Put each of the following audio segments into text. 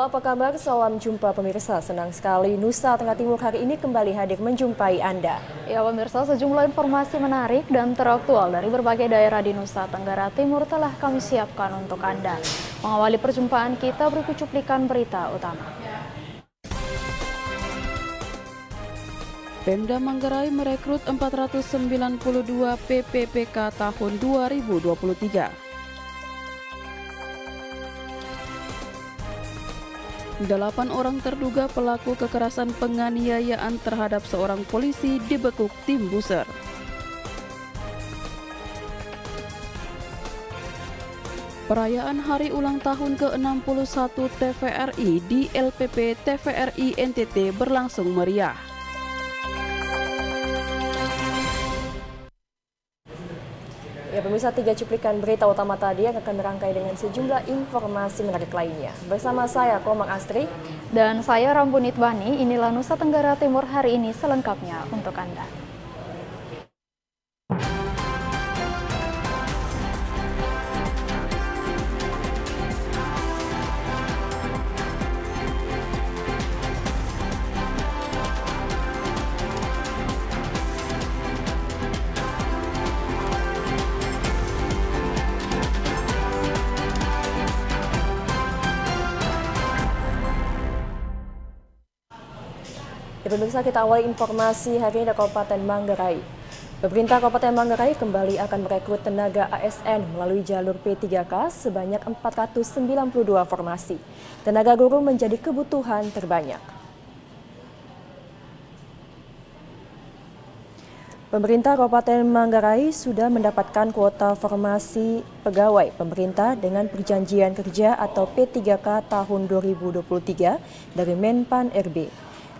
Halo, apa kabar? Salam jumpa pemirsa. Senang sekali Nusa Tenggara Timur hari ini kembali hadir menjumpai Anda. Ya pemirsa, sejumlah informasi menarik dan teraktual dari berbagai daerah di Nusa Tenggara Timur telah kami siapkan untuk Anda. Mengawali perjumpaan kita, berikut cuplikan berita utama. Pemda Manggarai merekrut 492 PPPK tahun 2023. 8 orang terduga pelaku kekerasan penganiayaan terhadap seorang polisi dibekuk tim Buser. Perayaan hari ulang tahun ke-61 TVRI di LPP TVRI NTT berlangsung meriah. Ya pemirsa, 3 cuplikan berita utama tadi yang akan merangkai dengan sejumlah informasi menarik lainnya. Bersama saya, Komang Astri. Dan saya, Rambunit Bani. Inilah Nusa Tenggara Timur hari ini selengkapnya untuk Anda. Ya pemirsa, kita awali informasi hari ini dari Kabupaten Manggarai. Pemerintah Kabupaten Manggarai kembali akan merekrut tenaga ASN melalui jalur P3K sebanyak 492 formasi. Tenaga guru menjadi kebutuhan terbanyak. Pemerintah Kabupaten Manggarai sudah mendapatkan kuota formasi pegawai pemerintah dengan perjanjian kerja atau P3K tahun 2023 dari Menpan RB.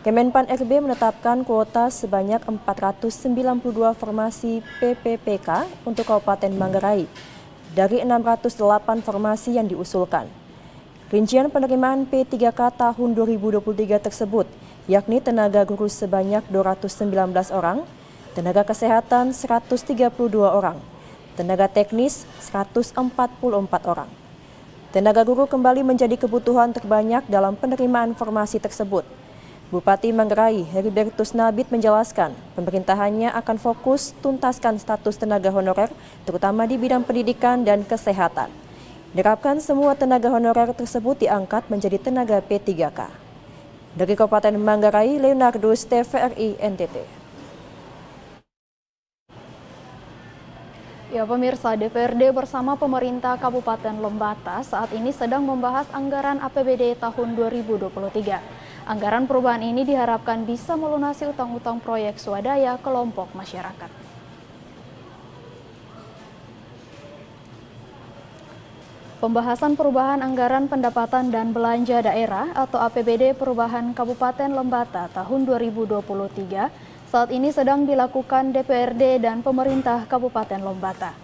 Kemenpan RB menetapkan kuota sebanyak 492 formasi PPPK untuk Kabupaten Manggarai dari 608 formasi yang diusulkan. Rincian penerimaan P3K tahun 2023 tersebut yakni tenaga guru sebanyak 219 orang, tenaga kesehatan 132 orang, tenaga teknis 144 orang. Tenaga guru kembali menjadi kebutuhan terbanyak dalam penerimaan formasi tersebut. Bupati Manggarai Heribertus Nabit menjelaskan pemerintahannya akan fokus tuntaskan status tenaga honorer terutama di bidang pendidikan dan kesehatan. Diharapkan semua tenaga honorer tersebut diangkat menjadi tenaga P3K. Dari Kabupaten Manggarai, Leonardus, TVRI NTT. Ya pemirsa, DPRD bersama pemerintah Kabupaten Lembata saat ini sedang membahas anggaran APBD tahun 2023. Anggaran perubahan ini diharapkan bisa melunasi utang-utang proyek swadaya kelompok masyarakat. Pembahasan perubahan anggaran pendapatan dan belanja daerah atau APBD perubahan Kabupaten Lembata tahun 2023 saat ini sedang dilakukan DPRD dan pemerintah Kabupaten Lembata.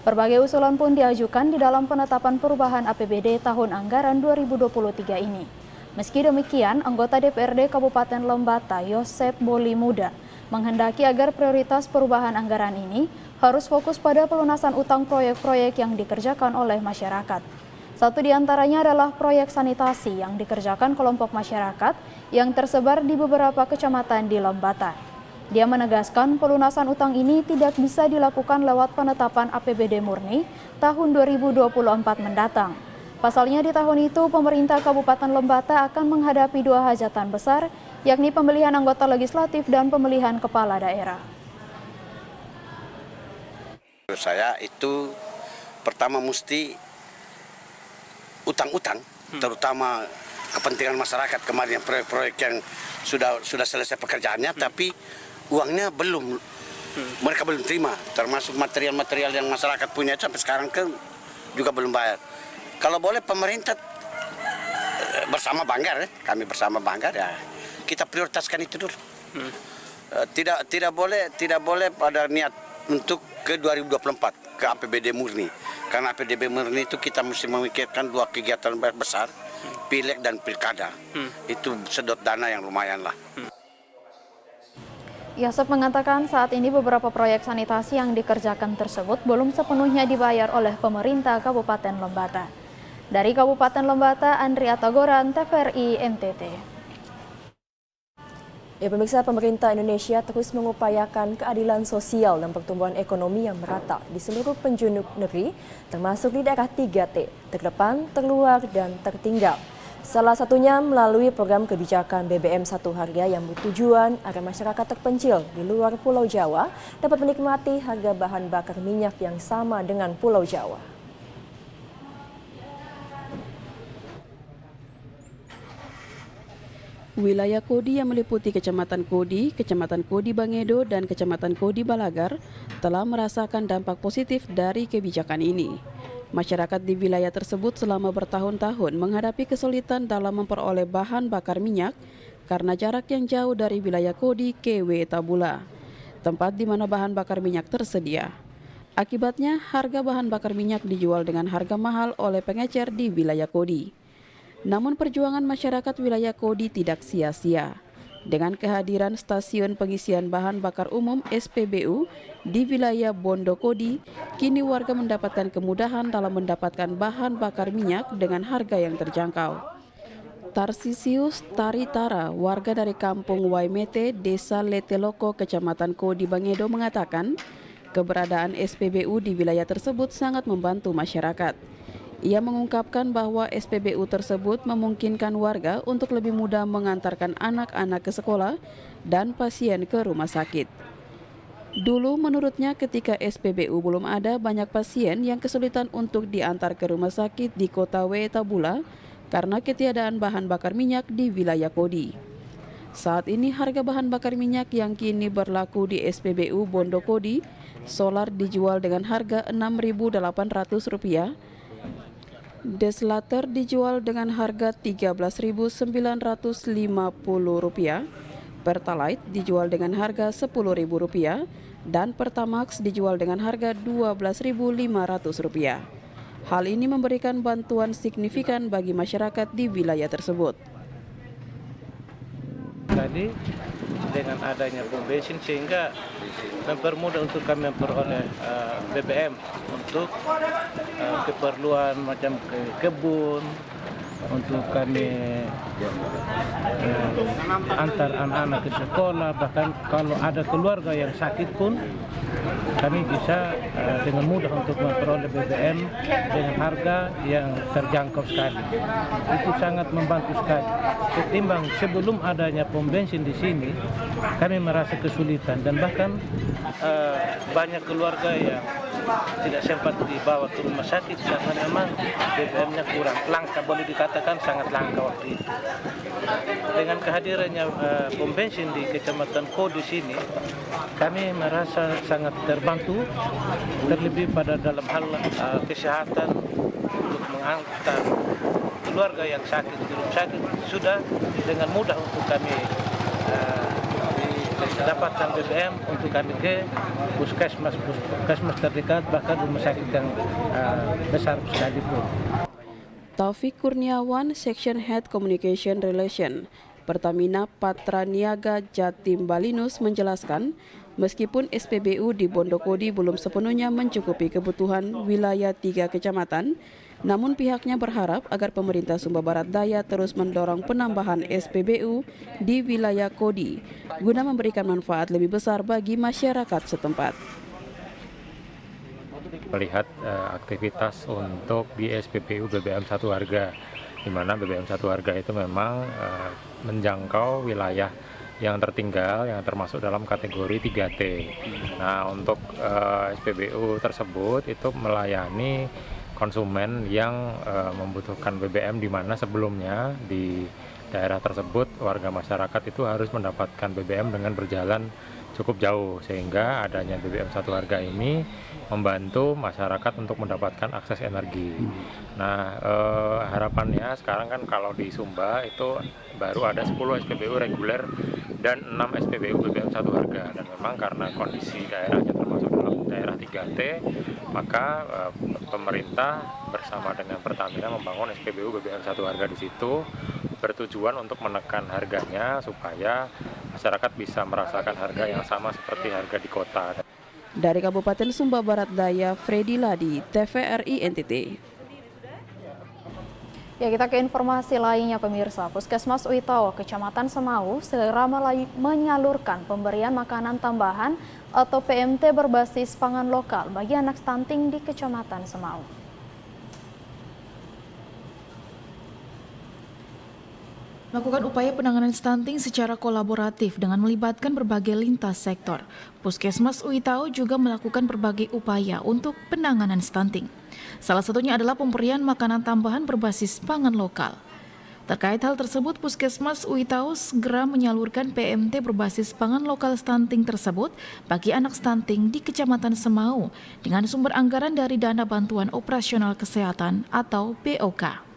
Berbagai usulan pun diajukan di dalam penetapan perubahan APBD tahun anggaran 2023 ini. Meski demikian, anggota DPRD Kabupaten Lembata, Yosep Boli Muda, menghendaki agar prioritas perubahan anggaran ini harus fokus pada pelunasan utang proyek-proyek yang dikerjakan oleh masyarakat. Satu di antaranya adalah proyek sanitasi yang dikerjakan kelompok masyarakat yang tersebar di beberapa kecamatan di Lembata. Dia menegaskan pelunasan utang ini tidak bisa dilakukan lewat penetapan APBD murni tahun 2024 mendatang. Pasalnya di tahun itu pemerintah Kabupaten Lembata akan menghadapi 2 hajatan besar, yakni pemilihan anggota legislatif dan pemilihan kepala daerah. Menurut saya itu pertama mesti utang-utang, terutama kepentingan masyarakat kemarin proyek-proyek yang sudah selesai pekerjaannya, tapi uangnya belum, mereka belum terima, termasuk material-material yang masyarakat punya sampai sekarang kan juga belum bayar. Kalau boleh pemerintah bersama Banggar, kami bersama Banggar ya kita prioritaskan itu dulu. Tidak boleh pada niat untuk ke 2024 ke APBD murni. Karena APBD murni itu kita mesti memikirkan 2 kegiatan besar, pileg dan pilkada. Itu sedot dana yang lumayan lah. Yosep mengatakan saat ini beberapa proyek sanitasi yang dikerjakan tersebut belum sepenuhnya dibayar oleh pemerintah Kabupaten Lembata. Dari Kabupaten Lembata, Andri Atagoran, TVRI NTT. Ya, pemirsa, pemerintah Indonesia terus mengupayakan keadilan sosial dan pertumbuhan ekonomi yang merata di seluruh penjuru negeri, termasuk di daerah 3T, terdepan, terluar, dan tertinggal. Salah satunya melalui program kebijakan BBM Satu Harga yang bertujuan agar masyarakat terpencil di luar Pulau Jawa dapat menikmati harga bahan bakar minyak yang sama dengan Pulau Jawa. Wilayah Kodi yang meliputi Kecamatan Kodi Bangedo, dan Kecamatan Kodi Balagar telah merasakan dampak positif dari kebijakan ini. Masyarakat di wilayah tersebut selama bertahun-tahun menghadapi kesulitan dalam memperoleh bahan bakar minyak karena jarak yang jauh dari wilayah Kodi ke Wetabula, tempat di mana bahan bakar minyak tersedia. Akibatnya, harga bahan bakar minyak dijual dengan harga mahal oleh pengecer di wilayah Kodi. Namun perjuangan masyarakat wilayah Kodi tidak sia-sia. Dengan kehadiran stasiun pengisian bahan bakar umum SPBU di wilayah Bondo Kodi, kini warga mendapatkan kemudahan dalam mendapatkan bahan bakar minyak dengan harga yang terjangkau. Tarsisius Taritara, warga dari Kampung Waimete, Desa Leteloko, Kecamatan Kodi Bangedo mengatakan, keberadaan SPBU di wilayah tersebut sangat membantu masyarakat. Ia mengungkapkan bahwa SPBU tersebut memungkinkan warga untuk lebih mudah mengantarkan anak-anak ke sekolah dan pasien ke rumah sakit. Dulu menurutnya ketika SPBU belum ada, banyak pasien yang kesulitan untuk diantar ke rumah sakit di kota Wetabula karena ketiadaan bahan bakar minyak di wilayah Kodi. Saat ini harga bahan bakar minyak yang kini berlaku di SPBU Bondo Kodi, solar dijual dengan harga Rp6.800, deslater dijual dengan harga Rp13.950, Pertalite dijual dengan harga Rp10.000, dan Pertamax dijual dengan harga Rp12.500. Hal ini memberikan bantuan signifikan bagi masyarakat di wilayah tersebut. Tadi dengan adanya pom bensin sehingga mempermudah untuk kami memperoleh BBM untuk keperluan macam ke kebun, untuk kami antar anak-anak ke sekolah, bahkan kalau ada keluarga yang sakit pun kami bisa dengan mudah untuk memperoleh BBM dengan harga yang terjangkau sekali. Itu sangat membantu sekali. Ketimbang sebelum adanya pom bensin di sini, kami merasa kesulitan dan bahkan banyak keluarga yang tidak sempat dibawa ke rumah sakit karena memang BBM-nya kurang, langka, boleh dikatakan sangat langka waktu itu. Dengan kehadirannya pom bensin di Kecamatan Kodi sini, kami merasa sangat terbantu, terlebih pada dalam hal kesehatan untuk mengantar keluarga yang sakit di rumah sakit sudah dengan mudah untuk kami dapatkan BBM untuk kami ke puskesmas terdekat, bahkan rumah sakit yang besar sekalipun. Taufik Kurniawan, Section Head Communication Relation, Pertamina Patraniaga Jatim Balinus menjelaskan, meskipun SPBU di Bondo Kodi belum sepenuhnya mencukupi kebutuhan wilayah 3 kecamatan, namun pihaknya berharap agar pemerintah Sumba Barat Daya terus mendorong penambahan SPBU di wilayah Kodi guna memberikan manfaat lebih besar bagi masyarakat setempat. Melihat aktivitas untuk di SPBU BBM Satu Harga, di mana BBM Satu Harga itu memang menjangkau wilayah yang tertinggal yang termasuk dalam kategori 3T. Nah, untuk SPBU tersebut itu melayani konsumen yang membutuhkan BBM, di mana sebelumnya di daerah tersebut warga masyarakat itu harus mendapatkan BBM dengan berjalan cukup jauh, sehingga adanya BBM Satu Harga ini membantu masyarakat untuk mendapatkan akses energi. Nah, harapannya sekarang kan kalau di Sumba itu baru ada 10 SPBU reguler dan 6 SPBU BBM Satu Harga, dan memang karena kondisi daerahnya termasuk dalam daerah 3T, maka pemerintah bersama dengan Pertamina membangun SPBU BBM Satu Harga di situ, bertujuan untuk menekan harganya supaya masyarakat bisa merasakan harga yang sama seperti harga di kota. Dari Kabupaten Sumba Barat Daya, Freddy Ladi, TVRI NTT. Ya, kita ke informasi lainnya pemirsa. Puskesmas Uitau, Kecamatan Semau, segera menyalurkan pemberian makanan tambahan atau PMT berbasis pangan lokal bagi anak stunting di Kecamatan Semau. Melakukan upaya penanganan stunting secara kolaboratif dengan melibatkan berbagai lintas sektor. Puskesmas Uitau juga melakukan berbagai upaya untuk penanganan stunting. Salah satunya adalah pemberian makanan tambahan berbasis pangan lokal. Terkait hal tersebut, Puskesmas Uitau segera menyalurkan PMT berbasis pangan lokal stunting tersebut bagi anak stunting di Kecamatan Semau dengan sumber anggaran dari Dana Bantuan Operasional Kesehatan atau BOK.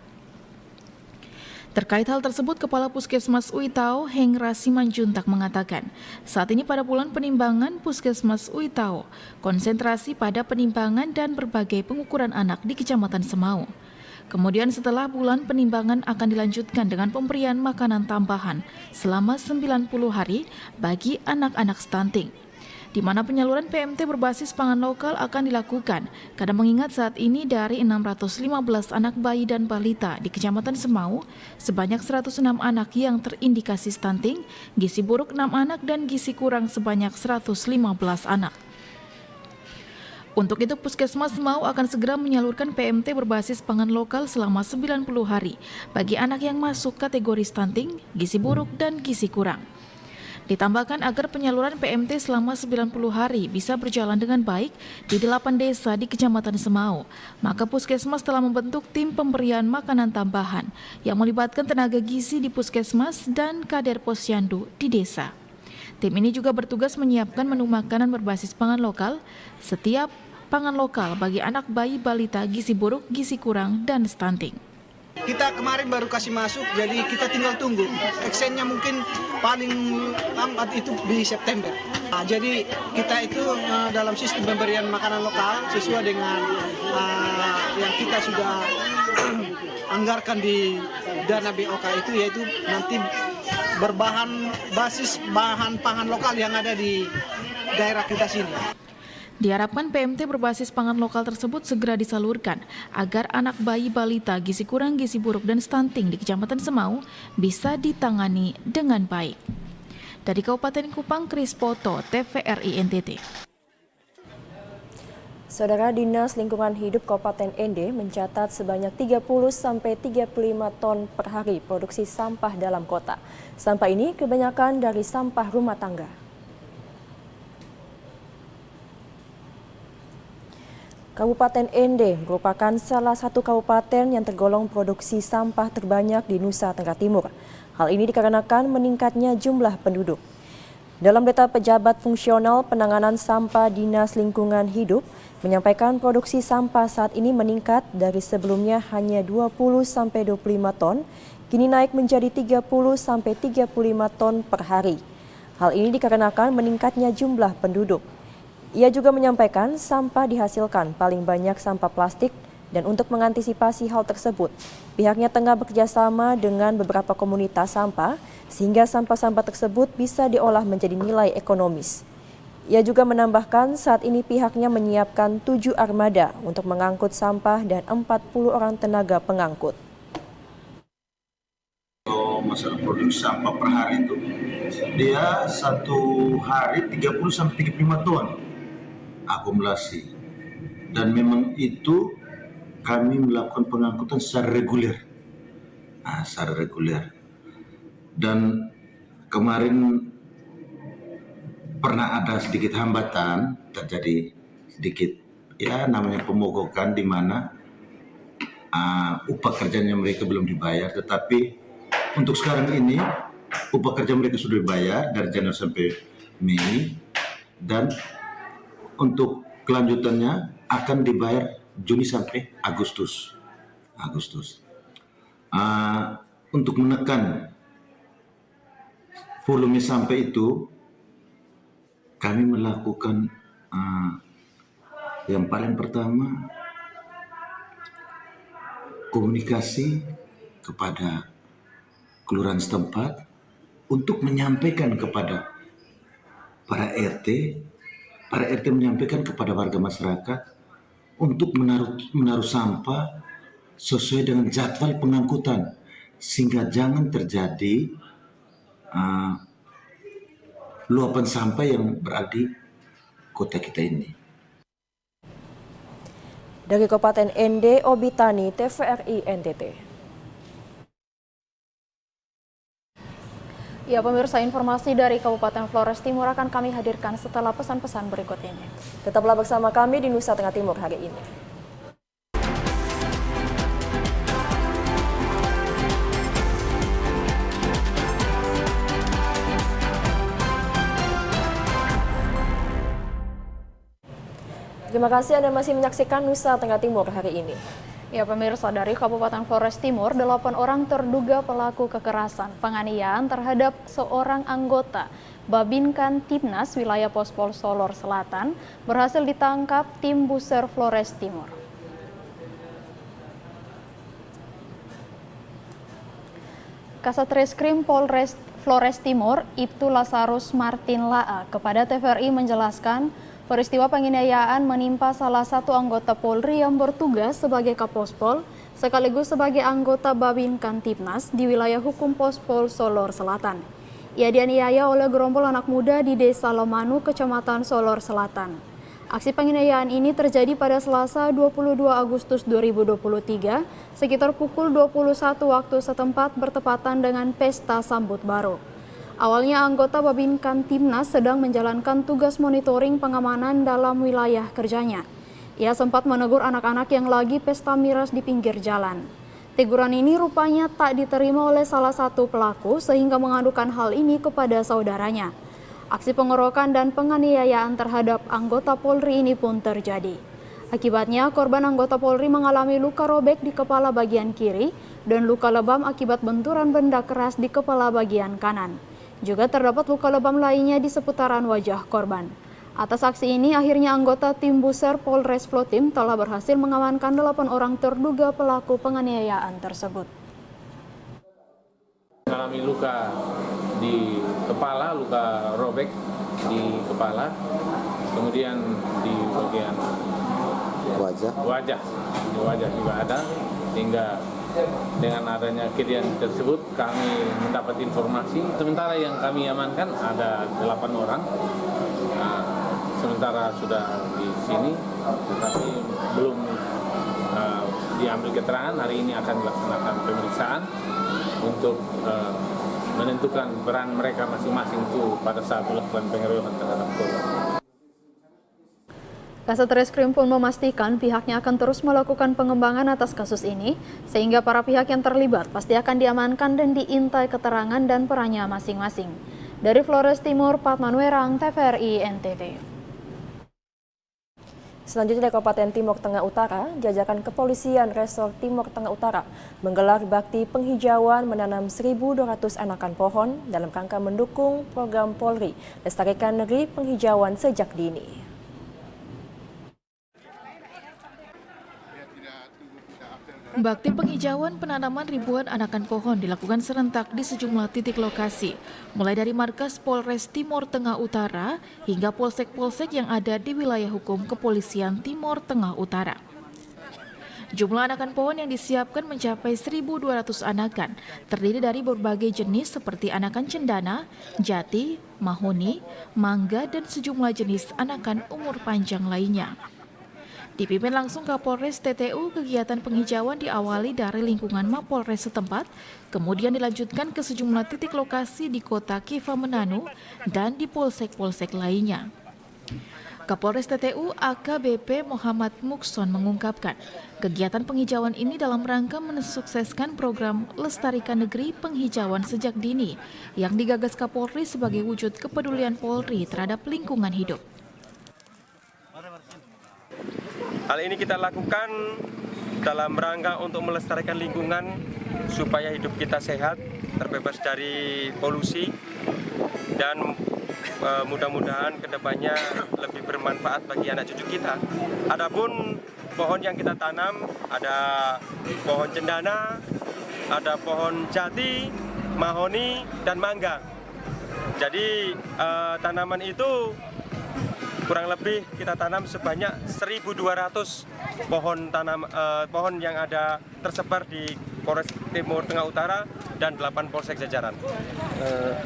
Terkait hal tersebut, Kepala Puskesmas Uitau, Hengra Simanjuntak mengatakan, saat ini pada bulan penimbangan Puskesmas Uitau, konsentrasi pada penimbangan dan berbagai pengukuran anak di Kecamatan Semau. Kemudian setelah bulan penimbangan akan dilanjutkan dengan pemberian makanan tambahan selama 90 hari bagi anak-anak stunting, di mana penyaluran PMT berbasis pangan lokal akan dilakukan karena mengingat saat ini dari 615 anak bayi dan balita di Kecamatan Semau, sebanyak 106 anak yang terindikasi stunting, gizi buruk 6 anak dan gizi kurang sebanyak 115 anak. Untuk itu, Puskesmas Semau akan segera menyalurkan PMT berbasis pangan lokal selama 90 hari bagi anak yang masuk kategori stunting, gizi buruk, dan gizi kurang. Ditambahkan agar penyaluran PMT selama 90 hari bisa berjalan dengan baik di 8 desa di Kecamatan Semau, maka Puskesmas telah membentuk tim pemberian makanan tambahan yang melibatkan tenaga gizi di Puskesmas dan Kader Posyandu di desa. Tim ini juga bertugas menyiapkan menu makanan berbasis pangan lokal, setiap pangan lokal bagi anak bayi balita gizi buruk, gizi kurang, dan stunting. Kita kemarin baru kasih masuk, jadi kita tinggal tunggu. Actionnya mungkin paling lambat itu di September. Nah, jadi kita itu dalam sistem pemberian makanan lokal sesuai dengan yang kita sudah anggarkan di dana BOK itu, yaitu nanti berbahan basis bahan pangan lokal yang ada di daerah kita sini. Diharapkan PMT berbasis pangan lokal tersebut segera disalurkan agar anak bayi balita gizi kurang, gizi buruk, dan stunting di Kecamatan Semau bisa ditangani dengan baik. Dari Kabupaten Kupang, Kris Poto, TVRI NTT. Saudara, Dinas Lingkungan Hidup Kabupaten ND mencatat sebanyak 30-35 ton per hari produksi sampah dalam kota. Sampah ini kebanyakan dari sampah rumah tangga. Kabupaten ND merupakan salah satu kabupaten yang tergolong produksi sampah terbanyak di Nusa Tenggara Timur. Hal ini dikarenakan meningkatnya jumlah penduduk. Dalam data pejabat fungsional penanganan sampah Dinas Lingkungan Hidup, menyampaikan produksi sampah saat ini meningkat dari sebelumnya hanya 20-25 ton, kini naik menjadi 30-35 ton per hari. Hal ini dikarenakan meningkatnya jumlah penduduk. Ia juga menyampaikan sampah dihasilkan paling banyak sampah plastik dan untuk mengantisipasi hal tersebut, pihaknya tengah bekerjasama dengan beberapa komunitas sampah sehingga sampah-sampah tersebut bisa diolah menjadi nilai ekonomis. Ia juga menambahkan saat ini pihaknya menyiapkan 7 armada untuk mengangkut sampah dan 40 orang tenaga pengangkut. Masalah produksi sampah per hari itu, dia satu hari 30-35 ton akumulasi, dan memang itu kami melakukan pengangkutan secara reguler, dan kemarin pernah ada sedikit hambatan, terjadi sedikit namanya pemogokan di mana upah kerjanya mereka belum dibayar, tetapi untuk sekarang ini upah kerja mereka sudah dibayar dari Januari sampai Mei, dan untuk kelanjutannya akan dibayar Juni sampai Agustus. Untuk menekan volume sampai itu, kami melakukan yang paling pertama komunikasi kepada kelurahan setempat untuk menyampaikan kepada para RT menyampaikan kepada warga masyarakat untuk menaruh sampah sesuai dengan jadwal pengangkutan sehingga jangan terjadi luapan sampah yang berada di kota kita ini. Dari Kabupaten ND, Obitani, TVRI NTT. Ya pemirsa, informasi dari Kabupaten Flores Timur akan kami hadirkan setelah pesan-pesan berikut ini. Tetaplah bersama kami di Nusa Tenggara Timur hari ini. Terima kasih Anda masih menyaksikan Nusa Tenggara Timur hari ini. Ya pemirsa, dari Kabupaten Flores Timur, 8 orang terduga pelaku kekerasan penganiayaan terhadap seorang anggota Babinkan Timnas wilayah Pospol Solor Selatan berhasil ditangkap tim Buser Flores Timur. Kasatreskrim Polres Flores Timur, Ibtu Lazarus Martin Laa kepada TVRI menjelaskan peristiwa penganiayaan menimpa salah satu anggota Polri yang bertugas sebagai Kapospol sekaligus sebagai anggota Babinkan Timnas di wilayah hukum Pospol Solor Selatan. Ia dianiaya oleh gerombol anak muda di Desa Lomanu, Kecamatan Solor Selatan. Aksi penganiayaan ini terjadi pada Selasa 22 Agustus 2023 sekitar pukul 21 waktu setempat bertepatan dengan Pesta Sambut Baru. Awalnya anggota Babinkan Timnas sedang menjalankan tugas monitoring pengamanan dalam wilayah kerjanya. Ia sempat menegur anak-anak yang lagi pesta miras di pinggir jalan. Teguran ini rupanya tak diterima oleh salah satu pelaku sehingga mengadukan hal ini kepada saudaranya. Aksi pengeroyokan dan penganiayaan terhadap anggota Polri ini pun terjadi. Akibatnya korban anggota Polri mengalami luka robek di kepala bagian kiri dan luka lebam akibat benturan benda keras di kepala bagian kanan. Juga terdapat luka lebam lainnya di seputaran wajah korban. Atas aksi ini, akhirnya anggota tim Buser Polres Flotim telah berhasil mengamankan 8 orang terduga pelaku penganiayaan tersebut. Mengalami luka di kepala, luka robek di kepala, kemudian di bagian wajah juga ada, hingga dengan adanya kejadian tersebut kami mendapat informasi. Sementara yang kami amankan ada 8 orang. Sementara sudah di sini, tetapi belum diambil keterangan. Hari ini akan dilaksanakan pemeriksaan untuk menentukan peran mereka masing-masing itu pada saat melakukan pengeroyokan terhadap korban. Kasatreskrim pun memastikan pihaknya akan terus melakukan pengembangan atas kasus ini, sehingga para pihak yang terlibat pasti akan diamankan dan diintai keterangan dan perannya masing-masing. Dari Flores Timur, Patman Werang, TVRI NTT. Selanjutnya dari Kabupaten Timur Tengah Utara, jajakan Kepolisian Resor Timur Tengah Utara menggelar bakti penghijauan menanam 1.200 anakan pohon dalam rangka mendukung program Polri Lestarikan Negeri Penghijauan Sejak Dini. Bakti penghijauan penanaman ribuan anakan pohon dilakukan serentak di sejumlah titik lokasi, mulai dari markas Polres Timur Tengah Utara hingga polsek-polsek yang ada di wilayah hukum Kepolisian Timur Tengah Utara. Jumlah anakan pohon yang disiapkan mencapai 1.200 anakan, terdiri dari berbagai jenis seperti anakan cendana, jati, mahoni, mangga, dan sejumlah jenis anakan umur panjang lainnya. Dipimpin langsung Kapolres TTU, kegiatan penghijauan diawali dari lingkungan Mapolres setempat, kemudian dilanjutkan ke sejumlah titik lokasi di kota Kifah Menanu dan di polsek-polsek lainnya. Kapolres TTU AKBP Muhammad Mukson mengungkapkan, kegiatan penghijauan ini dalam rangka mensukseskan program Lestarikan Negeri Penghijauan Sejak Dini yang digagas Kapolri sebagai wujud kepedulian Polri terhadap lingkungan hidup. Hal ini kita lakukan dalam rangka untuk melestarikan lingkungan supaya hidup kita sehat, terbebas dari polusi, dan mudah-mudahan kedepannya lebih bermanfaat bagi anak cucu kita. Adapun pohon yang kita tanam, ada pohon cendana, ada pohon jati, mahoni, dan mangga. Jadi tanaman itu kurang lebih kita tanam sebanyak 1.200 pohon yang ada tersebar di Polres Timur Tengah Utara dan 8 polsek jajaran.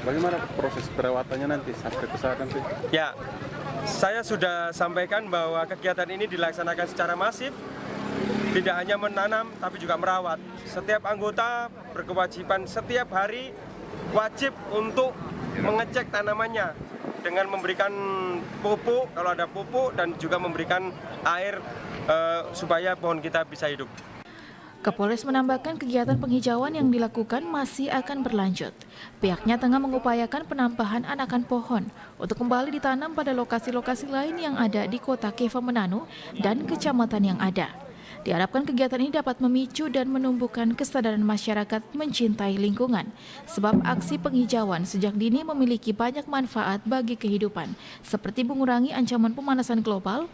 Bagaimana proses perawatannya nanti sampai ke sana nanti? Ya, saya sudah sampaikan bahwa kegiatan ini dilaksanakan secara masif, tidak hanya menanam tapi juga merawat. Setiap anggota berkewajiban setiap hari wajib untuk mengecek tanamannya dengan memberikan pupuk kalau ada pupuk dan juga memberikan air supaya pohon kita bisa hidup. Kapolres menambahkan kegiatan penghijauan yang dilakukan masih akan berlanjut. Pihaknya tengah mengupayakan penambahan anakan pohon untuk kembali ditanam pada lokasi-lokasi lain yang ada di Kota Keva Manado dan kecamatan yang ada. Diharapkan kegiatan ini dapat memicu dan menumbuhkan kesadaran masyarakat mencintai lingkungan, sebab aksi penghijauan sejak dini memiliki banyak manfaat bagi kehidupan, seperti mengurangi ancaman pemanasan global,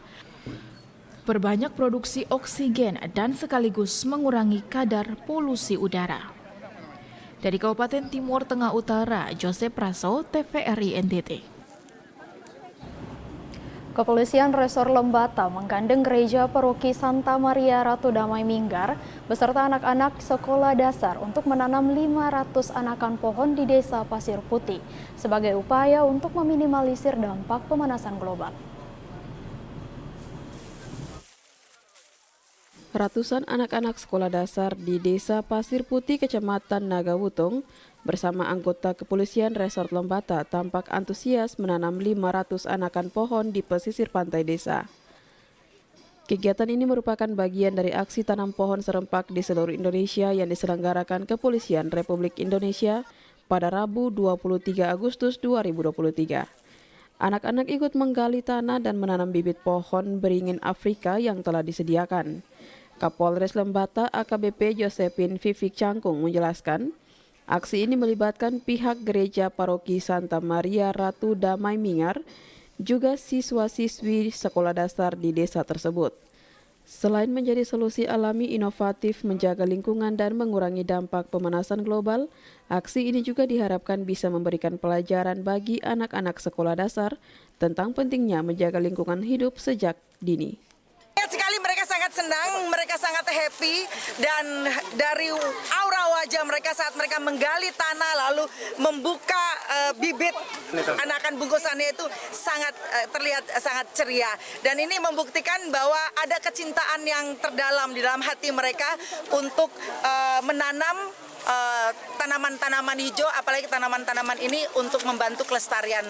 perbanyak produksi oksigen, dan sekaligus mengurangi kadar polusi udara. Dari Kabupaten Timur Tengah Utara, Joseph Praso, TVRI NTT. Kepolisian Resor Lembata menggandeng Gereja Paroki Santa Maria Ratu Damai Minggar beserta anak-anak sekolah dasar untuk menanam 500 anakan pohon di Desa Pasir Putih sebagai upaya untuk meminimalisir dampak pemanasan global. Ratusan anak-anak sekolah dasar di Desa Pasir Putih, Kecamatan Nagawutung, bersama anggota Kepolisian Resort Lembata tampak antusias menanam 500 anakan pohon di pesisir pantai desa. Kegiatan ini merupakan bagian dari aksi tanam pohon serempak di seluruh Indonesia yang diselenggarakan Kepolisian Republik Indonesia pada Rabu 23 Agustus 2023. Anak-anak ikut menggali tanah dan menanam bibit pohon beringin Afrika yang telah disediakan. Kapolres Lembata AKBP Josephine Vivik Cangkung menjelaskan, aksi ini melibatkan pihak Gereja Paroki Santa Maria Ratu Damai Minggar, juga siswa-siswi sekolah dasar di desa tersebut. Selain menjadi solusi alami inovatif menjaga lingkungan dan mengurangi dampak pemanasan global, aksi ini juga diharapkan bisa memberikan pelajaran bagi anak-anak sekolah dasar tentang pentingnya menjaga lingkungan hidup sejak dini. Sekali mereka sangat senang, mereka sangat happy, dan dari aura wajah mereka saat mereka menggali tanah lalu membuka bibit anakan bungkusannya itu sangat terlihat sangat ceria, dan ini membuktikan bahwa ada kecintaan yang terdalam di dalam hati mereka untuk menanam tanaman-tanaman hijau, apalagi tanaman-tanaman ini untuk membantu kelestarian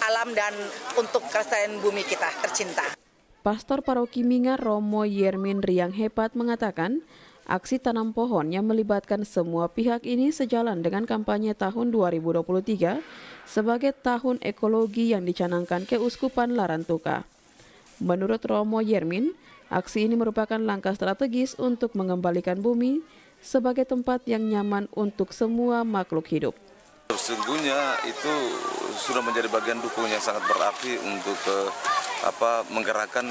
alam dan untuk kelestarian bumi kita tercinta. Pastor Paroki Minggar Romo Yermin Riang Hepat mengatakan, aksi tanam pohon yang melibatkan semua pihak ini sejalan dengan kampanye tahun 2023 sebagai tahun ekologi yang dicanangkan Keuskupan Larantuka. Menurut Romo Yermin, aksi ini merupakan langkah strategis untuk mengembalikan bumi sebagai tempat yang nyaman untuk semua makhluk hidup. Sesungguhnya itu sudah menjadi bagian dukung yang sangat berarti untuk menggerakkan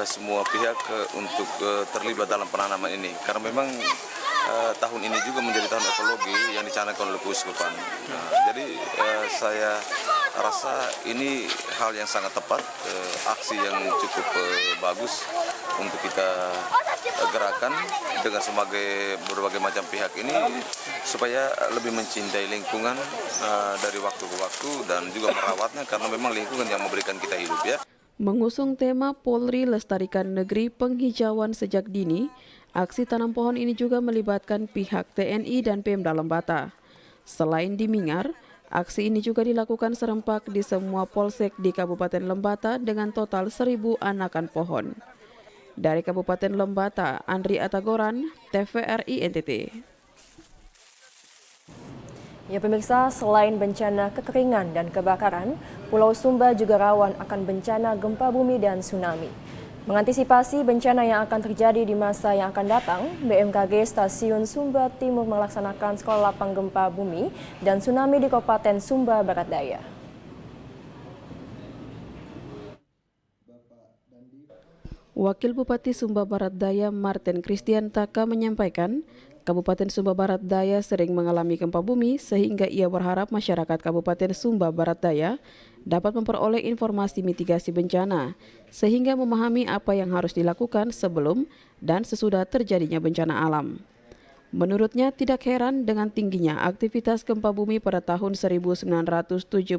semua pihak untuk terlibat dalam penanaman ini. Karena memang tahun ini juga menjadi tahun ekologi yang dicanangkan oleh Keuskupan. Jadi saya rasa ini hal yang sangat tepat, aksi yang cukup bagus untuk kita gerakan dengan berbagai macam pihak ini supaya lebih mencintai lingkungan dari waktu ke waktu dan juga merawatnya, karena memang lingkungan yang memberikan kita hidup ya. Mengusung tema Polri Lestarikan Negeri Penghijauan Sejak Dini, aksi tanam pohon ini juga melibatkan pihak TNI dan Pemda Lembata. Selain di Minggar, aksi ini juga dilakukan serempak di semua polsek di Kabupaten Lembata dengan total 1.000 anakan pohon. Dari Kabupaten Lembata, Andri Atagoran, TVRI NTT. Ya pemirsa, selain bencana kekeringan dan kebakaran, Pulau Sumba juga rawan akan bencana gempa bumi dan tsunami. Mengantisipasi bencana yang akan terjadi di masa yang akan datang, BMKG Stasiun Sumba Timur melaksanakan sekolah lapang gempa bumi dan tsunami di Kabupaten Sumba Barat Daya. Wakil Bupati Sumba Barat Daya Martin Christian Taka menyampaikan, Kabupaten Sumba Barat Daya sering mengalami gempa bumi sehingga ia berharap masyarakat Kabupaten Sumba Barat Daya dapat memperoleh informasi mitigasi bencana sehingga memahami apa yang harus dilakukan sebelum dan sesudah terjadinya bencana alam. Menurutnya tidak heran dengan tingginya aktivitas gempa bumi pada tahun 1977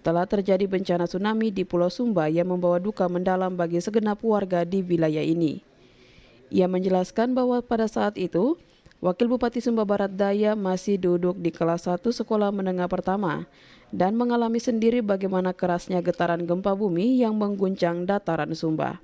telah terjadi bencana tsunami di Pulau Sumba yang membawa duka mendalam bagi segenap warga di wilayah ini. Ia menjelaskan bahwa pada saat itu, Wakil Bupati Sumba Barat Daya masih duduk di kelas 1 sekolah menengah pertama dan mengalami sendiri bagaimana kerasnya getaran gempa bumi yang mengguncang dataran Sumba.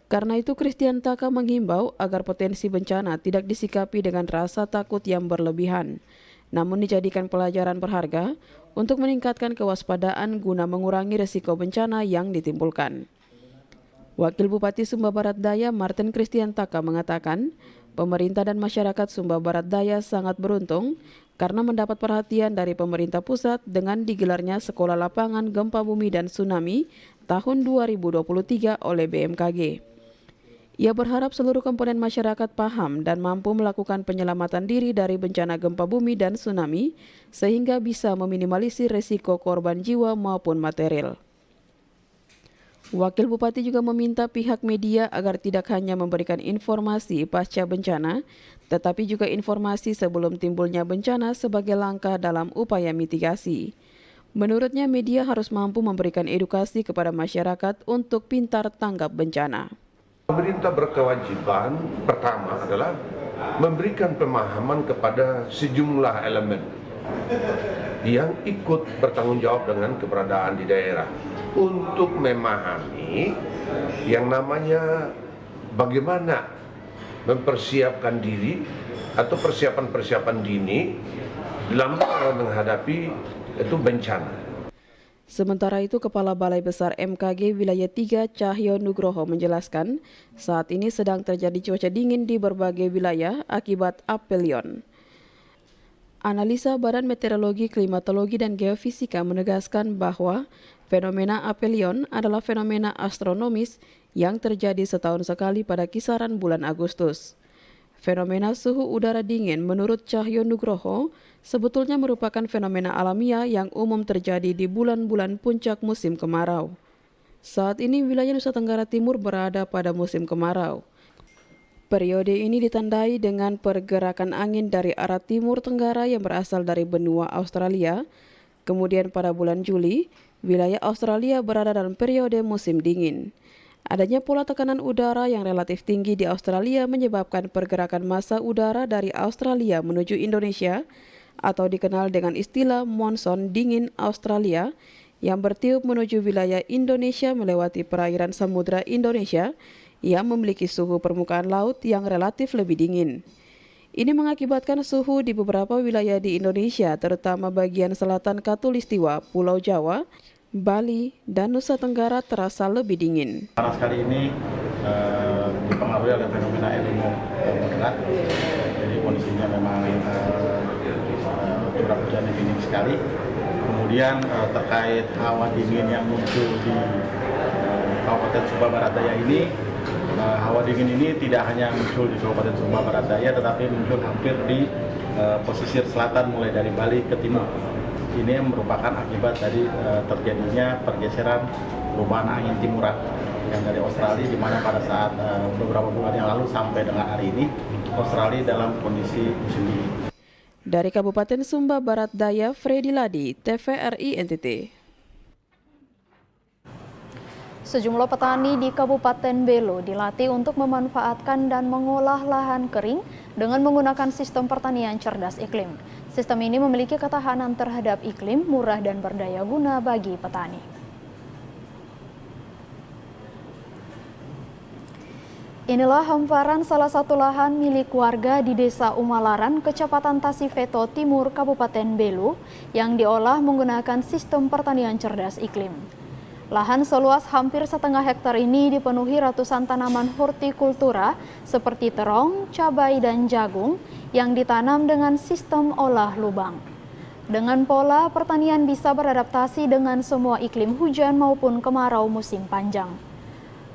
Karena itu Christian Taka menghimbau agar potensi bencana tidak disikapi dengan rasa takut yang berlebihan, namun dijadikan pelajaran berharga untuk meningkatkan kewaspadaan guna mengurangi risiko bencana yang ditimbulkan. Wakil Bupati Sumba Barat Daya Martin Christian Taka mengatakan, pemerintah dan masyarakat Sumba Barat Daya sangat beruntung karena mendapat perhatian dari pemerintah pusat dengan digelarnya Sekolah Lapangan Gempa Bumi dan Tsunami tahun 2023 oleh BMKG. Ia berharap seluruh komponen masyarakat paham dan mampu melakukan penyelamatan diri dari bencana gempa bumi dan tsunami sehingga bisa meminimalisir risiko korban jiwa maupun material. Wakil Bupati juga meminta pihak media agar tidak hanya memberikan informasi pasca bencana, tetapi juga informasi sebelum timbulnya bencana sebagai langkah dalam upaya mitigasi. Menurutnya media harus mampu memberikan edukasi kepada masyarakat untuk pintar tanggap bencana. Pemerintah berkewajiban pertama adalah memberikan pemahaman kepada sejumlah elemen yang ikut bertanggung jawab dengan keberadaan di daerah untuk memahami yang namanya bagaimana mempersiapkan diri atau persiapan-persiapan dini dalam menghadapi itu bencana. Sementara itu, Kepala Balai Besar MKG Wilayah 3 Cahyo Nugroho menjelaskan saat ini sedang terjadi cuaca dingin di berbagai wilayah akibat apelion. Analisa Badan Meteorologi, Klimatologi, dan Geofisika menegaskan bahwa fenomena apelion adalah fenomena astronomis yang terjadi setahun sekali pada kisaran bulan Agustus. Fenomena suhu udara dingin menurut Cahyo Nugroho sebetulnya merupakan fenomena alamiah yang umum terjadi di bulan-bulan puncak musim kemarau. Saat ini wilayah Nusa Tenggara Timur berada pada musim kemarau. Periode ini ditandai dengan pergerakan angin dari arah timur tenggara yang berasal dari benua Australia. Kemudian pada bulan Juli, wilayah Australia berada dalam periode musim dingin. Adanya pola tekanan udara yang relatif tinggi di Australia menyebabkan pergerakan massa udara dari Australia menuju Indonesia atau dikenal dengan istilah monson dingin Australia yang bertiup menuju wilayah Indonesia melewati perairan Samudra Indonesia yang memiliki suhu permukaan laut yang relatif lebih dingin. Ini mengakibatkan suhu di beberapa wilayah di Indonesia, terutama bagian selatan Katulistiwa, Pulau Jawa, Bali, dan Nusa Tenggara terasa lebih dingin. Panas kali ini dipengaruhi oleh fenomena El Nino moderat, jadi kondisinya memang curah hujannya dingin sekali. Kemudian terkait hawa dingin yang muncul di Kabupaten Sumba Barat Daya ini, hawa dingin ini tidak hanya muncul di Kabupaten Sumba Barat Daya, tetapi muncul hampir di pesisir selatan mulai dari Bali ke timur. Ini merupakan akibat dari terjadinya pergeseran perubahan angin timuran yang dari Australia, di mana pada saat beberapa bulan yang lalu sampai dengan hari ini Australia dalam kondisi musim dingin. Dari Kabupaten Sumba Barat Daya, Freddy Ladi, TVRI NTT. Sejumlah petani di Kabupaten Belo dilatih untuk memanfaatkan dan mengolah lahan kering dengan menggunakan sistem pertanian cerdas iklim. Sistem ini memiliki ketahanan terhadap iklim, murah dan berdaya guna bagi petani. Inilah hamparan salah satu lahan milik warga di Desa Umalaran, Kecamatan Tasifeto Timur, Kabupaten Belo, yang diolah menggunakan sistem pertanian cerdas iklim. Lahan seluas hampir setengah hektar ini dipenuhi ratusan tanaman hortikultura seperti terong, cabai, dan jagung yang ditanam dengan sistem olah lubang. Dengan pola pertanian bisa beradaptasi dengan semua iklim hujan maupun kemarau musim panjang.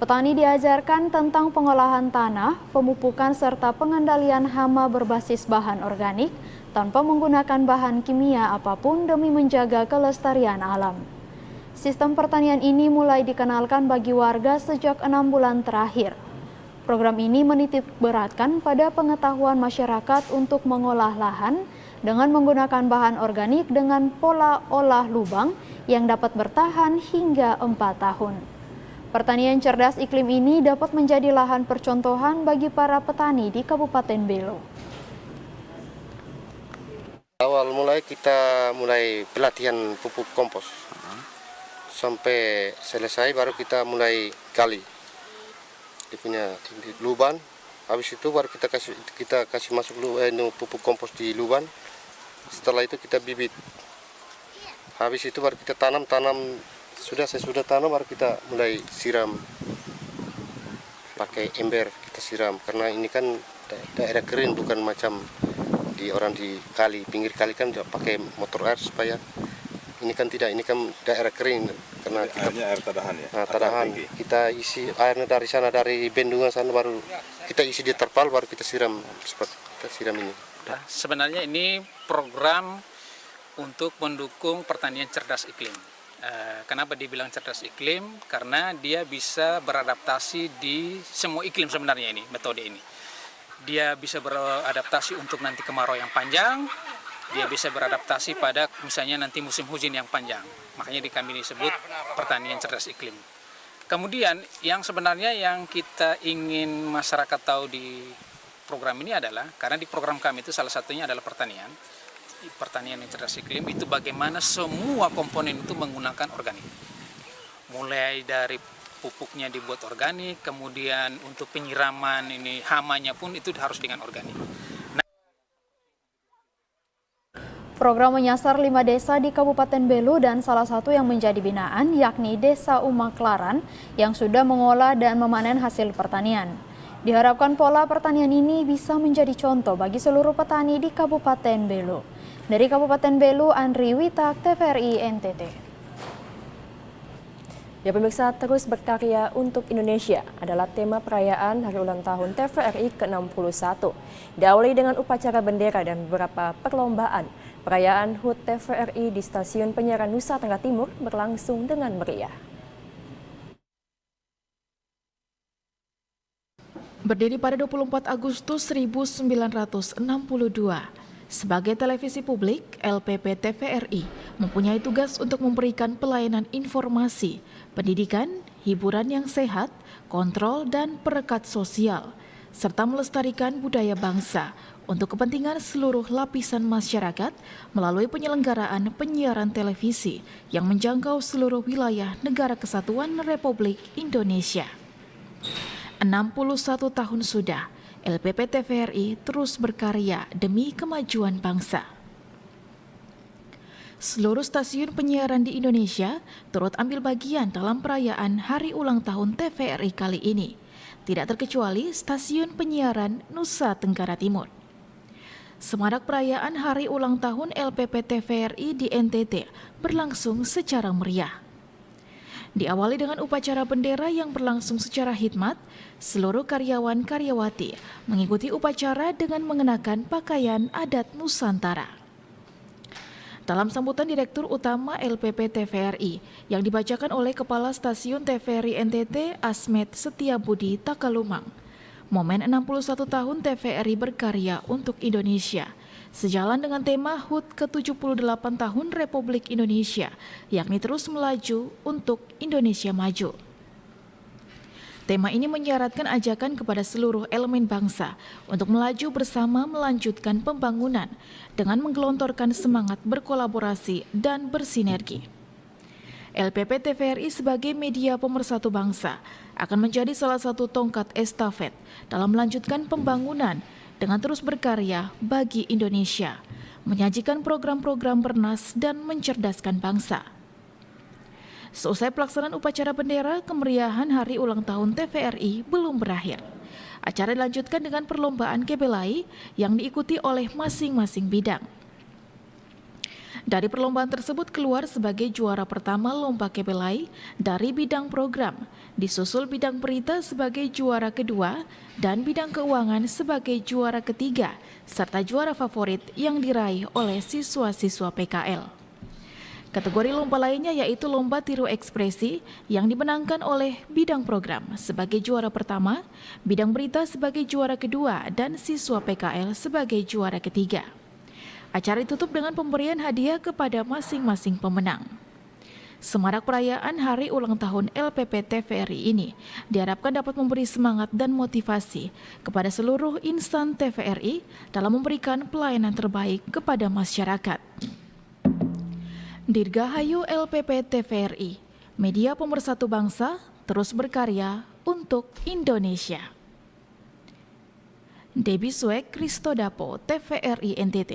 Petani diajarkan tentang pengolahan tanah, pemupukan serta pengendalian hama berbasis bahan organik tanpa menggunakan bahan kimia apapun demi menjaga kelestarian alam. Sistem pertanian ini mulai dikenalkan bagi warga sejak 6 bulan terakhir. Program ini menitik beratkan pada pengetahuan masyarakat untuk mengolah lahan dengan menggunakan bahan organik dengan pola olah lubang yang dapat bertahan hingga 4 tahun. Pertanian cerdas iklim ini dapat menjadi lahan percontohan bagi para petani di Kabupaten Belo. Awal mulai kita mulai pelatihan pupuk kompos. Sampai selesai baru kita mulai gali. Dia punya lubang. Habis itu baru kita kasih masuk pupuk kompos di lubang. Setelah itu kita bibit. Habis itu baru kita tanam. Sesudah tanam baru kita mulai siram pakai ember, kita siram karena ini kan daerah kering, bukan macam di kali, pinggir kali kan pakai motor air supaya ini kan tidak, ini kan daerah kering karena kita air tadahan ya. Tadahan kita isi airnya dari sana, dari bendungan sana, baru kita isi di terpal, baru kita siram seperti kita siram ini. Sebenarnya ini program untuk mendukung pertanian cerdas iklim. Kenapa dibilang cerdas iklim? Karena dia bisa beradaptasi di semua iklim sebenarnya ini, metode ini. Dia bisa beradaptasi untuk nanti kemarau yang panjang, dia bisa beradaptasi pada misalnya nanti musim hujan yang panjang. Makanya kami disebut pertanian cerdas iklim. Kemudian yang sebenarnya yang kita ingin masyarakat tahu di program ini adalah, karena di program kami itu salah satunya adalah pertanian yang cerdas iklim itu bagaimana semua komponen itu menggunakan organik. Mulai dari pupuknya dibuat organik, kemudian untuk penyiraman ini hamanya pun itu harus dengan organik. Program menyasar 5 desa di Kabupaten Belu dan salah satu yang menjadi binaan yakni Desa Umaklaran yang sudah mengolah dan memanen hasil pertanian. Diharapkan pola pertanian ini bisa menjadi contoh bagi seluruh petani di Kabupaten Belu. Dari Kabupaten Belu, Andri Witak, TVRI NTT. Ya pemirsa, terus berkarya untuk Indonesia adalah tema perayaan Hari Ulang Tahun TVRI ke-61. Diawali dengan upacara bendera dan beberapa perlombaan, perayaan HUT TVRI di Stasiun Penyiaran Nusa Tenggara Timur berlangsung dengan meriah. Berdiri pada 24 Agustus 1962, sebagai televisi publik, LPP TVRI mempunyai tugas untuk memberikan pelayanan informasi, pendidikan, hiburan yang sehat, kontrol dan perekat sosial, serta melestarikan budaya bangsa untuk kepentingan seluruh lapisan masyarakat melalui penyelenggaraan penyiaran televisi yang menjangkau seluruh wilayah Negara Kesatuan Republik Indonesia. 61 tahun sudah, LPP TVRI terus berkarya demi kemajuan bangsa. Seluruh stasiun penyiaran di Indonesia turut ambil bagian dalam perayaan Hari Ulang Tahun TVRI kali ini, tidak terkecuali stasiun penyiaran Nusa Tenggara Timur. Semarak perayaan Hari Ulang Tahun LPP TVRI di NTT berlangsung secara meriah. Diawali dengan upacara bendera yang berlangsung secara khidmat, seluruh karyawan-karyawati mengikuti upacara dengan mengenakan pakaian adat Nusantara. Dalam sambutan Direktur Utama LPP TVRI yang dibacakan oleh Kepala Stasiun TVRI NTT Asmet Setiabudi Takalumang, momen 61 tahun TVRI berkarya untuk Indonesia, sejalan dengan tema HUT ke-78 tahun Republik Indonesia, yakni terus melaju untuk Indonesia maju. Tema ini menyaratkan ajakan kepada seluruh elemen bangsa untuk melaju bersama melanjutkan pembangunan dengan menggelontorkan semangat berkolaborasi dan bersinergi. LPP TVRI sebagai media pemersatu bangsa akan menjadi salah satu tongkat estafet dalam melanjutkan pembangunan dengan terus berkarya bagi Indonesia, menyajikan program-program bernas dan mencerdaskan bangsa. Seusai pelaksanaan upacara bendera, kemeriahan Hari Ulang Tahun TVRI belum berakhir. Acara dilanjutkan dengan perlombaan kebelai yang diikuti oleh masing-masing bidang. Dari perlombaan tersebut keluar sebagai juara pertama lomba kebelai dari bidang program, disusul bidang berita sebagai juara kedua dan bidang keuangan sebagai juara ketiga, serta juara favorit yang diraih oleh siswa-siswa PKL. Kategori lomba lainnya yaitu lomba tiru ekspresi yang dimenangkan oleh bidang program sebagai juara pertama, bidang berita sebagai juara kedua, dan siswa PKL sebagai juara ketiga. Acara ditutup dengan pemberian hadiah kepada masing-masing pemenang. Semarak perayaan Hari Ulang Tahun LPP TVRI ini diharapkan dapat memberi semangat dan motivasi kepada seluruh insan TVRI dalam memberikan pelayanan terbaik kepada masyarakat. Dirgahayu LPP TVRI, media pemersatu bangsa, terus berkarya untuk Indonesia. Debbie Swek, Kristodapo, TVRI NTT.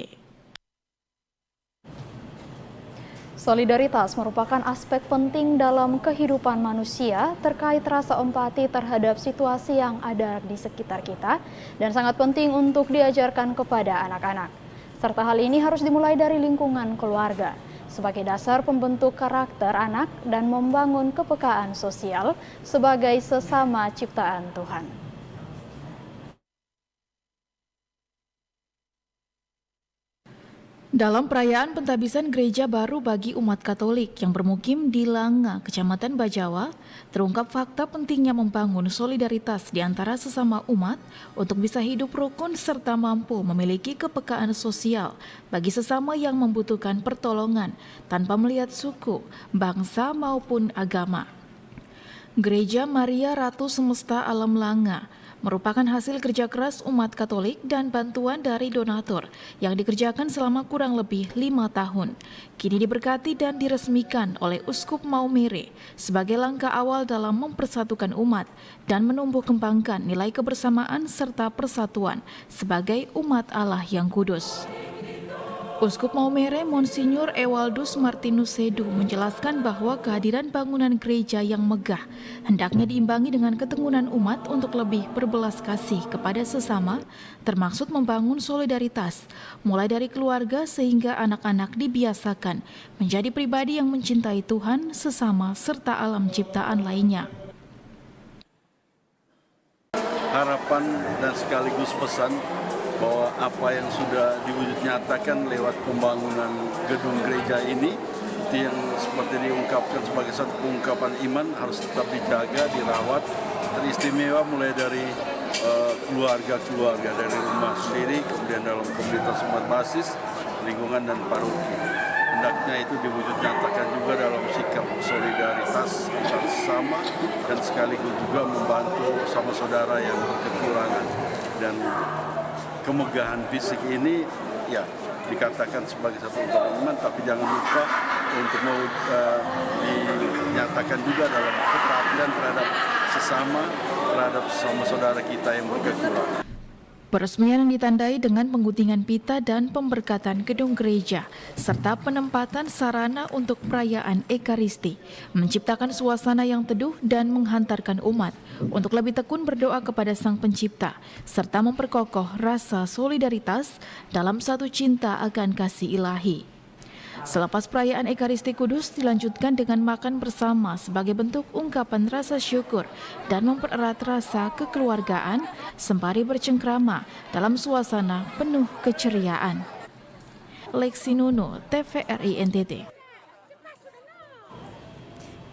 Solidaritas merupakan aspek penting dalam kehidupan manusia terkait rasa empati terhadap situasi yang ada di sekitar kita dan sangat penting untuk diajarkan kepada anak-anak. Serta hal ini harus dimulai dari lingkungan keluarga sebagai dasar pembentuk karakter anak dan membangun kepekaan sosial sebagai sesama ciptaan Tuhan. Dalam perayaan pentabisan gereja baru bagi umat Katolik yang bermukim di Langa, Kecamatan Bajawa, terungkap fakta pentingnya membangun solidaritas di antara sesama umat untuk bisa hidup rukun serta mampu memiliki kepekaan sosial bagi sesama yang membutuhkan pertolongan tanpa melihat suku, bangsa maupun agama. Gereja Maria Ratu Semesta Alam Langa merupakan hasil kerja keras umat Katolik dan bantuan dari donatur yang dikerjakan selama kurang lebih 5 tahun. Kini diberkati dan diresmikan oleh Uskup Maumere sebagai langkah awal dalam mempersatukan umat dan menumbuh kembangkan nilai kebersamaan serta persatuan sebagai umat Allah yang kudus. Uskup Maumere Monsinyur Ewaldus Martinus Sedu menjelaskan bahwa kehadiran bangunan gereja yang megah hendaknya diimbangi dengan keteguhan umat untuk lebih berbelas kasih kepada sesama, termaksud membangun solidaritas, mulai dari keluarga sehingga anak-anak dibiasakan menjadi pribadi yang mencintai Tuhan, sesama, serta alam ciptaan lainnya. Harapan dan sekaligus pesan bahwa apa yang sudah diwujud nyatakan lewat pembangunan gedung gereja ini itu yang seperti diungkapkan sebagai satu pengungkapan iman harus tetap dijaga, dirawat, teristimewa mulai dari keluarga-keluarga, dari rumah sendiri, kemudian dalam komunitas umat basis, lingkungan dan paroki. Hendaknya itu diwujud nyatakan juga dalam sikap solidaritas antar sesama dan sekaligus juga membantu sama saudara yang berkekurangan. Dan kemegahan fisik ini ya dikatakan sebagai satu ungkapan iman, tapi jangan lupa untuk dinyatakan juga dalam keperhatian terhadap sesama, terhadap sesama saudara kita yang berkekurangan. Peresmian yang ditandai dengan pengguntingan pita dan pemberkatan gedung gereja, serta penempatan sarana untuk perayaan Ekaristi, menciptakan suasana yang teduh dan menghantarkan umat untuk lebih tekun berdoa kepada Sang Pencipta, serta memperkokoh rasa solidaritas dalam satu cinta akan kasih ilahi. Selepas perayaan Ekaristi Kudus dilanjutkan dengan makan bersama sebagai bentuk ungkapan rasa syukur dan mempererat rasa kekeluargaan sembari bercengkrama dalam suasana penuh keceriaan. Lexi Nuno, TVRI NTT.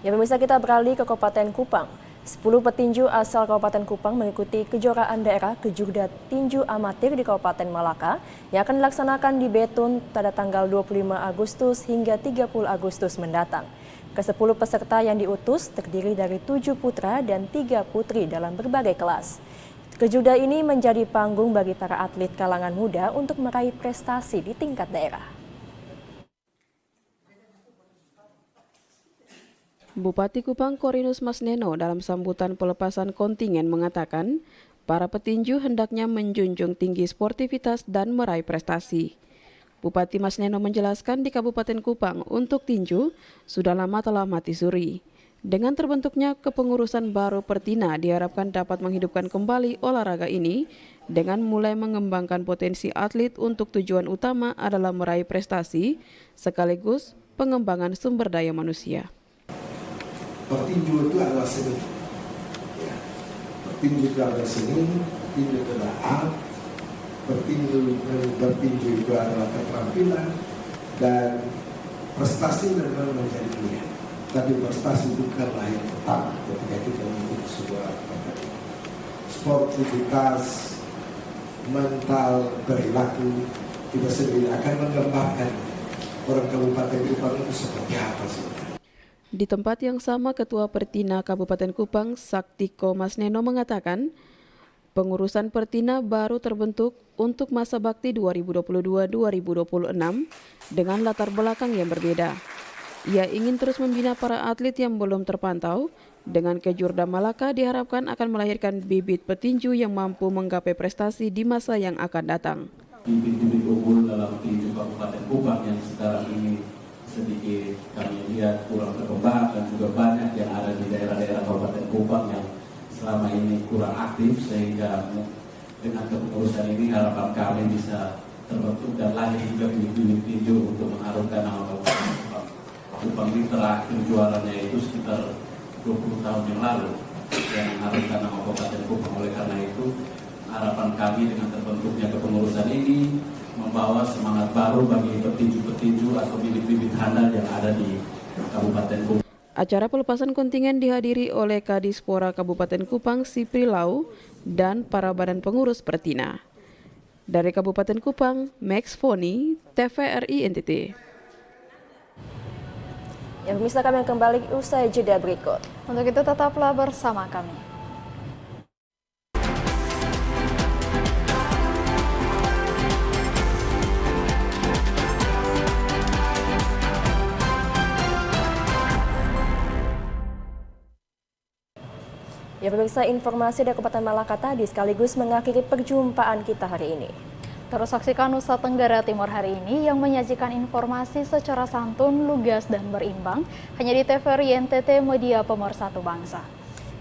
Ya pemirsa, kita beralih ke Kabupaten Kupang. 10 petinju asal Kabupaten Kupang mengikuti kejuaraan daerah kejurda tinju amatir di Kabupaten Malaka yang akan dilaksanakan di Betun pada tanggal 25 Agustus hingga 30 Agustus mendatang. Ke-10 peserta yang diutus terdiri dari 7 putra dan 3 putri dalam berbagai kelas. Kejurda ini menjadi panggung bagi para atlet kalangan muda untuk meraih prestasi di tingkat daerah. Bupati Kupang Korinus Masneno dalam sambutan pelepasan kontingen mengatakan, para petinju hendaknya menjunjung tinggi sportivitas dan meraih prestasi. Bupati Masneno menjelaskan di Kabupaten Kupang untuk tinju sudah lama telah mati suri. Dengan terbentuknya kepengurusan baru Pertina diharapkan dapat menghidupkan kembali olahraga ini dengan mulai mengembangkan potensi atlet untuk tujuan utama adalah meraih prestasi sekaligus pengembangan sumber daya manusia. Pertinju itu adalah seni. Ya. Pertinju itu adalah seni, pertinju itu adalah art, bertinju itu adalah keterampilan, dan prestasi memang menjadi pilihan. Tapi prestasi bukanlah yang pertama ketika kita mengikuti sebuah pertandingan. Sportivitas, mental, perilaku, kita sendiri akan menggambarkan orang Kabupaten Kupang itu seperti apa sih. Di tempat yang sama, Ketua Pertina Kabupaten Kupang, Saktiko Masneno mengatakan, pengurusan Pertina baru terbentuk untuk masa bakti 2022-2026 dengan latar belakang yang berbeda. Ia ingin terus membina para atlet yang belum terpantau. Dengan Kejurda Malaka diharapkan akan melahirkan bibit petinju yang mampu menggapai prestasi di masa yang akan datang. Bibit-bibit unggul dalam tinju Kabupaten Kupang yang sekarang ini sedikit kami lihat kurang berkembang, dan juga banyak yang ada di daerah-daerah Kabupaten Kupang yang selama ini kurang aktif, sehingga dengan kepengurusan ini harapan kami bisa terbentuk dan lahir juga bibit-bibit tinju untuk mengharumkan nama Kabupaten Kupang. Kupang ini terakhir juaranya itu sekitar 20 tahun yang lalu yang mengharumkan nama Kabupaten Kupang. Oleh karena itu harapan kami dengan terbentuknya kepengurusan ini membawa semangat baru bagi petinju-petinju atau bibit-bibit handal yang ada di Kabupaten Kupang. Acara pelepasan kontingen dihadiri oleh Kadispora Kabupaten Kupang Sipri Lau dan para badan pengurus Pertina. Dari Kabupaten Kupang, Max Foni, TVRI NTT. Ya, pemirsa, kami kembali usai jeda berikut. Untuk itu tetaplah bersama kami. Ya, pemirsa, informasi dari Kabupaten Malaka tadi sekaligus mengakhiri perjumpaan kita hari ini. Terus saksikan Nusa Tenggara Timur hari ini yang menyajikan informasi secara santun, lugas, dan berimbang hanya di TVRI NTT Media Pemersatu Bangsa.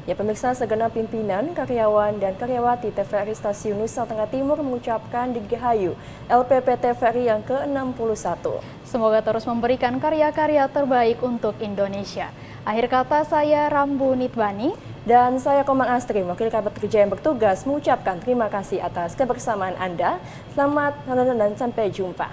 Ya, pemirsa, segenap pimpinan, karyawan, dan karyawati TVRI Stasiun Nusa Tenggara Timur mengucapkan Dirgahayu LPP TVRI yang ke-61. Semoga terus memberikan karya-karya terbaik untuk Indonesia. Akhir kata, saya Rambu Nitbani. Dan saya Komang Astri, wakil kerabat kerja yang bertugas mengucapkan terima kasih atas kebersamaan Anda. Selamat menonton dan sampai jumpa.